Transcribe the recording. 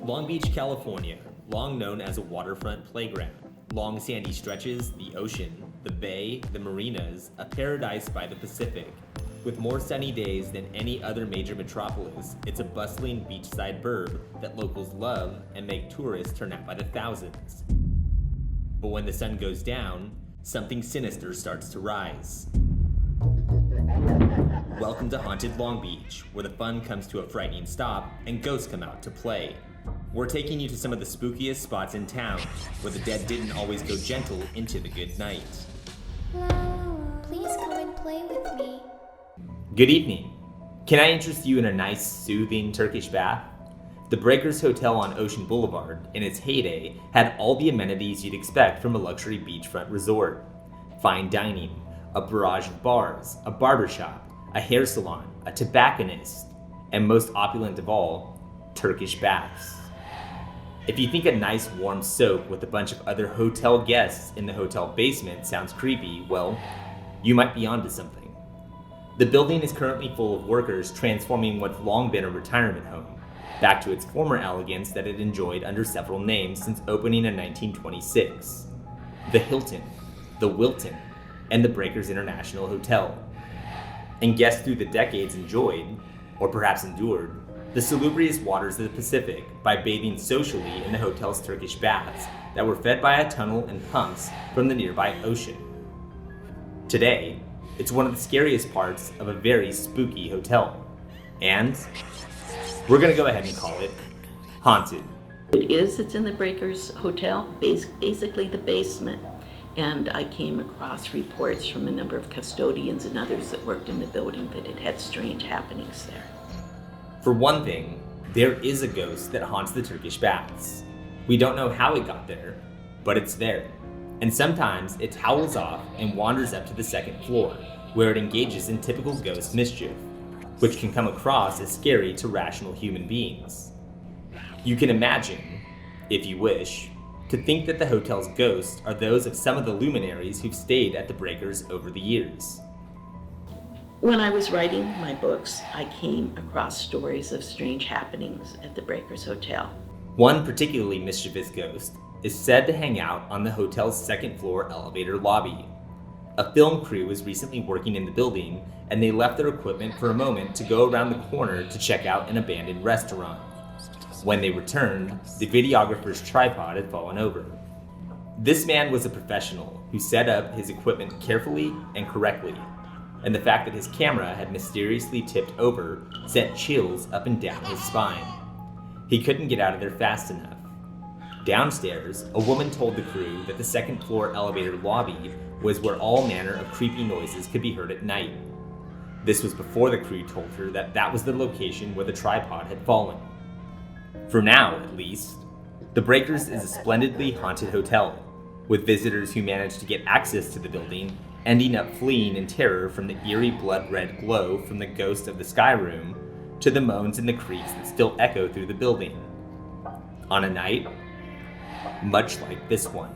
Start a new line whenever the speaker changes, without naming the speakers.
Long Beach, California, long known as a waterfront playground. Long sandy stretches, the ocean, the bay, the marinas, a paradise by the Pacific. With more sunny days than any other major metropolis, it's a bustling beachside burb that locals love and make tourists turn out by the thousands. But when the sun goes down, something sinister starts to rise. Welcome to Haunted Long Beach, where the fun comes to a frightening stop and ghosts come out to play. We're taking you to some of the spookiest spots in town, where the dead didn't always go gentle into the good night.
Please come and play with me.
Good evening. Can I interest you in a nice, soothing Turkish bath? The Breakers Hotel on Ocean Boulevard, in its heyday, had all the amenities you'd expect from a luxury beachfront resort. Fine dining, a barrage of bars, a barbershop, a hair salon, a tobacconist, and most opulent of all, Turkish baths. If you think a nice warm soak with a bunch of other hotel guests in the hotel basement sounds creepy, well, you might be onto something. The building is currently full of workers transforming what's long been a retirement home, back to its former elegance that it enjoyed under several names since opening in 1926. The Hilton, the Wilton, and the Breakers International Hotel. And guests through the decades enjoyed, or perhaps endured, the salubrious waters of the Pacific by bathing socially in the hotel's Turkish baths that were fed by a tunnel and pumps from the nearby ocean. Today, it's one of the scariest parts of a very spooky hotel. And we're gonna go ahead and call it haunted.
It's in the Breakers Hotel, basically the basement. And I came across reports from a number of custodians and others that worked in the building that it had strange happenings there.
For one thing, there is a ghost that haunts the Turkish baths. We don't know how it got there, but it's there. And sometimes it howls off and wanders up to the second floor, where it engages in typical ghost mischief, which can come across as scary to rational human beings. You can imagine, if you wish, to think that the hotel's ghosts are those of some of the luminaries who've stayed at the Breakers over the years.
When I was writing my books, I came across stories of strange happenings at the Breakers Hotel.
One particularly mischievous ghost is said to hang out on the hotel's second floor elevator lobby. A film crew was recently working in the building, and they left their equipment for a moment to go around the corner to check out an abandoned restaurant. When they returned, the videographer's tripod had fallen over. This man was a professional who set up his equipment carefully and correctly, and the fact that his camera had mysteriously tipped over sent chills up and down his spine. He couldn't get out of there fast enough. Downstairs, a woman told the crew that the second floor elevator lobby was where all manner of creepy noises could be heard at night. This was before the crew told her that that was the location where the tripod had fallen. For now, at least, the Breakers is a splendidly haunted hotel, with visitors who manage to get access to the building ending up fleeing in terror from the eerie blood-red glow from the ghost of the sky room to the moans and the creaks that still echo through the building. On a night much like this one.